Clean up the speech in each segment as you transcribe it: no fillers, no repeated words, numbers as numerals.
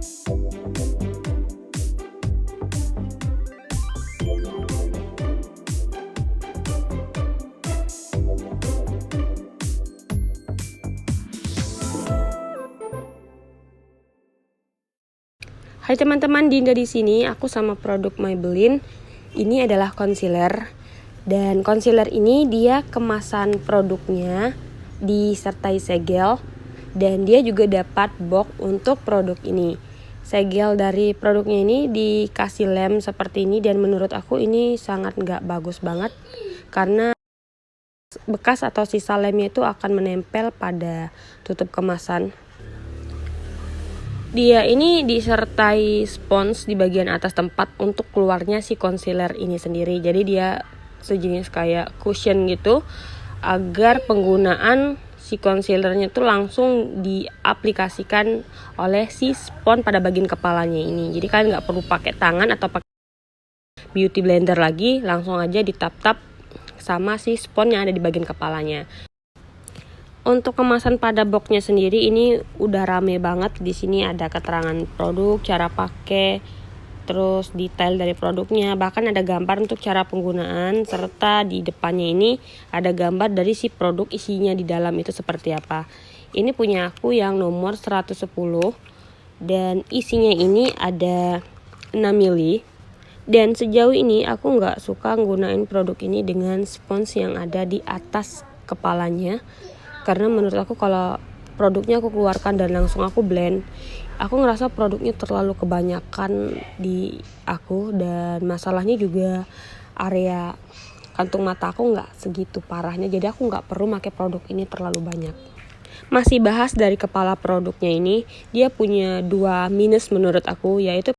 Hai teman-teman, Dinda di sini. Aku sama produk Maybelline. Ini adalah concealer. Dan concealer ini dia kemasan produknya disertai segel, dan dia juga dapat box untuk produk ini. Segel dari produknya ini dikasih lem seperti ini, dan menurut aku ini sangat gak bagus banget karena bekas atau sisa lemnya itu akan menempel pada tutup kemasan. Dia ini disertai spons di bagian atas tempat untuk keluarnya si concealer ini sendiri. Jadi dia sejenis kayak cushion gitu, agar penggunaan si concealernya itu langsung diaplikasikan oleh si spons pada bagian kepalanya ini. Jadi kalian nggak perlu pakai tangan atau pakai beauty blender lagi, langsung aja ditap-tap sama si spons yang ada di bagian kepalanya. Untuk kemasan pada boxnya sendiri ini udah rame banget. Di sini ada keterangan produk, cara pakai, terus detail dari produknya, bahkan ada gambar untuk cara penggunaan, serta di depannya ini ada gambar dari si produk isinya di dalam itu seperti apa. Ini punya aku yang nomor 110 dan isinya ini ada 6 ml. Dan sejauh ini aku nggak suka nggunain produk ini dengan spons yang ada di atas kepalanya. Karena menurut aku kalau produknya aku keluarkan dan langsung aku blend, aku ngerasa produknya terlalu kebanyakan di aku, dan masalahnya juga area kantung mata aku nggak segitu parahnya, jadi aku nggak perlu pakai produk ini terlalu banyak. Masih bahas dari kepala produknya ini, dia punya 2 minus menurut aku, yaitu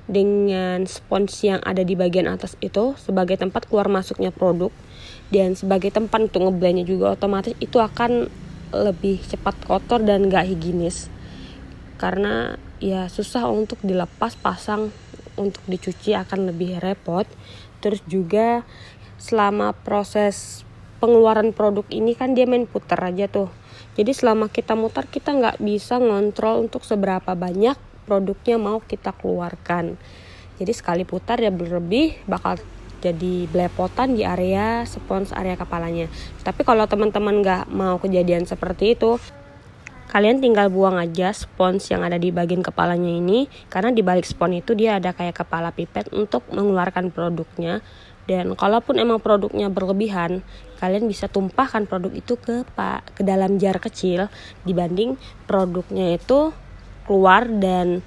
dengan spons yang ada di bagian atas itu sebagai tempat keluar masuknya produk, dan sebagai tempat untuk ngeblendnya juga otomatis itu akan lebih cepat kotor dan gak higienis. Karena ya susah untuk dilepas pasang, untuk dicuci akan lebih repot. Terus juga selama proses pengeluaran produk ini kan dia main putar aja tuh. Jadi selama kita mutar kita gak bisa ngontrol untuk seberapa banyak produknya mau kita keluarkan. Jadi sekali putar ya berlebih bakal jadi belepotan di area spons area kepalanya. Tapi kalau teman-teman gak mau kejadian seperti itu, kalian tinggal buang aja spons yang ada di bagian kepalanya ini, karena di balik spons itu dia ada kayak kepala pipet untuk mengeluarkan produknya. Dan kalaupun emang produknya berlebihan, kalian bisa tumpahkan produk itu ke dalam jar kecil, dibanding produknya itu keluar dan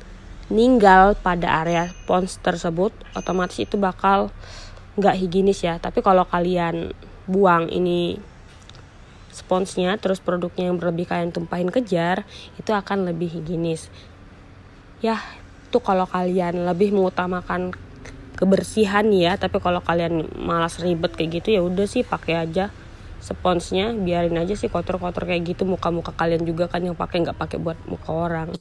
ninggal pada area spons tersebut, otomatis itu bakal nggak higienis ya. Tapi kalau kalian buang ini sponsnya, terus produknya yang berlebih kalian tumpahin ke jar, itu akan lebih higienis ya. Itu kalau kalian lebih mengutamakan kebersihan ya. Tapi kalau kalian malas ribet kayak gitu, ya udah sih pakai aja sponsnya, biarin aja sih kotor-kotor kayak gitu. Muka-muka kalian juga kan yang pakai, nggak pakai buat muka orang.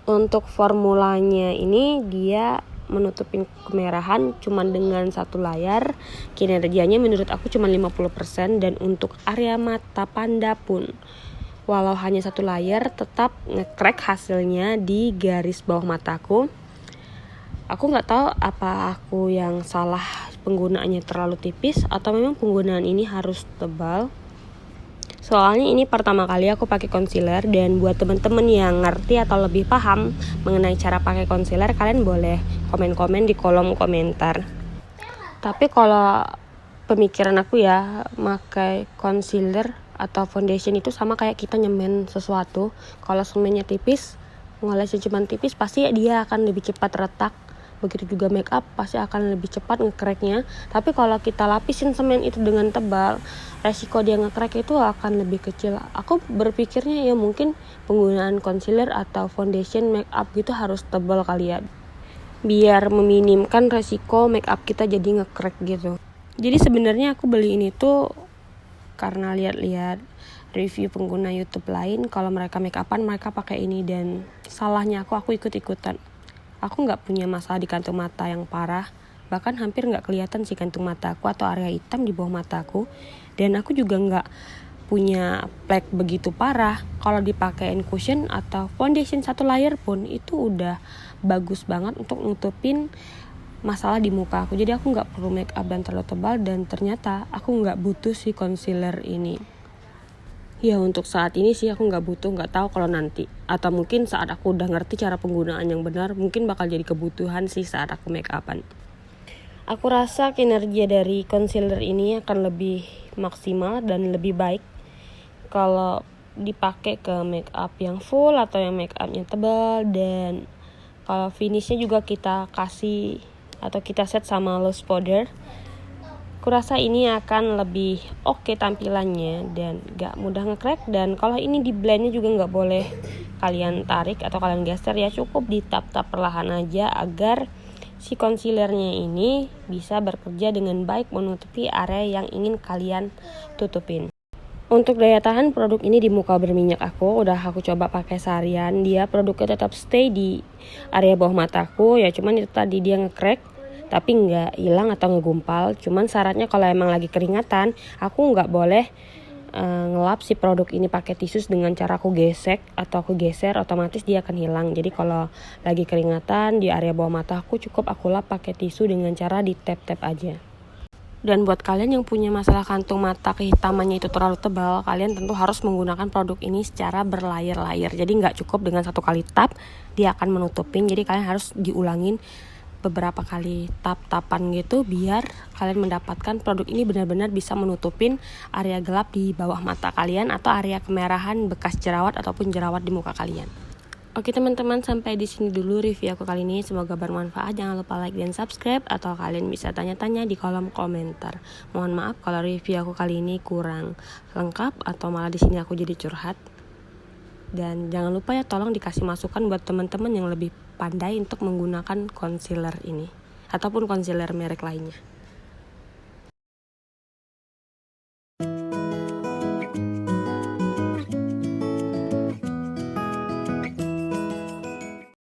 Untuk formulanya ini dia menutupin kemerahan cuman dengan 1 layar. Kinerjanya menurut aku cuma 50%, dan untuk area mata panda pun walau hanya 1 layar tetap nge-crack hasilnya di garis bawah mataku. Aku nggak tahu apa aku yang salah penggunaannya terlalu tipis atau memang penggunaan ini harus tebal. Soalnya ini pertama kali aku pakai concealer, dan buat teman-teman yang ngerti atau lebih paham mengenai cara pakai concealer, kalian boleh komen-komen di kolom komentar. Tapi kalau pemikiran aku ya, pakai concealer atau foundation itu sama kayak kita nyemen sesuatu. Kalau semennya tipis, ngolesnya cuma tipis, pasti dia akan lebih cepat retak. Begitu juga make up pasti akan lebih cepat nge-cracknya. Tapi kalau kita lapisin semen itu dengan tebal, resiko dia nge-crack itu akan lebih kecil. Aku berpikirnya ya mungkin penggunaan concealer atau foundation make up gitu harus tebal kali ya, biar meminimkan resiko make up kita jadi nge-crack gitu. Jadi sebenarnya aku beli ini tuh karena lihat-lihat review pengguna YouTube lain, kalau mereka make upan mereka pakai ini, dan salahnya aku ikut-ikutan. Aku nggak punya masalah di kantung mata yang parah, bahkan hampir nggak kelihatan sih kantung mataku atau area hitam di bawah mataku, dan aku juga nggak punya flek begitu parah, kalau dipakein cushion atau foundation satu layer pun itu udah bagus banget untuk nutupin masalah di muka aku. Jadi aku nggak perlu make up dan terlalu tebal, dan ternyata aku nggak butuh si concealer ini. Ya untuk saat ini sih aku nggak butuh, nggak tahu kalau nanti atau mungkin saat aku udah ngerti cara penggunaan yang benar mungkin bakal jadi kebutuhan sih saat aku make upan. Aku rasa kinerja dari concealer ini akan lebih maksimal dan lebih baik kalau dipakai ke make up yang full atau yang make upnya tebal, dan kalau finishnya juga kita kasih atau kita set sama loose powder. Aku rasa ini akan lebih oke tampilannya dan gak mudah nge-crack. Dan kalau ini di blendnya juga gak boleh kalian tarik atau kalian geser ya, cukup di tap-tap perlahan aja agar si concealernya ini bisa bekerja dengan baik menutupi area yang ingin kalian tutupin. Untuk daya tahan produk ini di muka berminyak aku coba pakai seharian. Dia produknya tetap stay di area bawah mataku ya, cuman itu tadi dia nge-crack tapi nggak hilang atau ngegumpal. Cuman syaratnya kalau emang lagi keringatan aku nggak boleh ngelap si produk ini pakai tisu dengan cara aku gesek atau aku geser, otomatis dia akan hilang. Jadi kalau lagi keringatan di area bawah mata aku cukup aku lap pakai tisu dengan cara di tap-tap aja. Dan buat kalian yang punya masalah kantung mata kehitamannya itu terlalu tebal, kalian tentu harus menggunakan produk ini secara berlayer-layer. Jadi nggak cukup dengan satu kali tap dia akan menutupin. Jadi kalian harus diulangin beberapa kali tap-tapan gitu biar kalian mendapatkan produk ini benar-benar bisa menutupin area gelap di bawah mata kalian atau area kemerahan bekas jerawat ataupun jerawat di muka kalian. Oke teman-teman, sampai di sini dulu review aku kali ini. Semoga bermanfaat. Jangan lupa like dan subscribe, atau kalian bisa tanya-tanya di kolom komentar. Mohon maaf kalau review aku kali ini kurang lengkap atau malah di sini aku jadi curhat. Dan jangan lupa ya, tolong dikasih masukan buat teman-teman yang lebih pandai untuk menggunakan concealer ini ataupun concealer merek lainnya.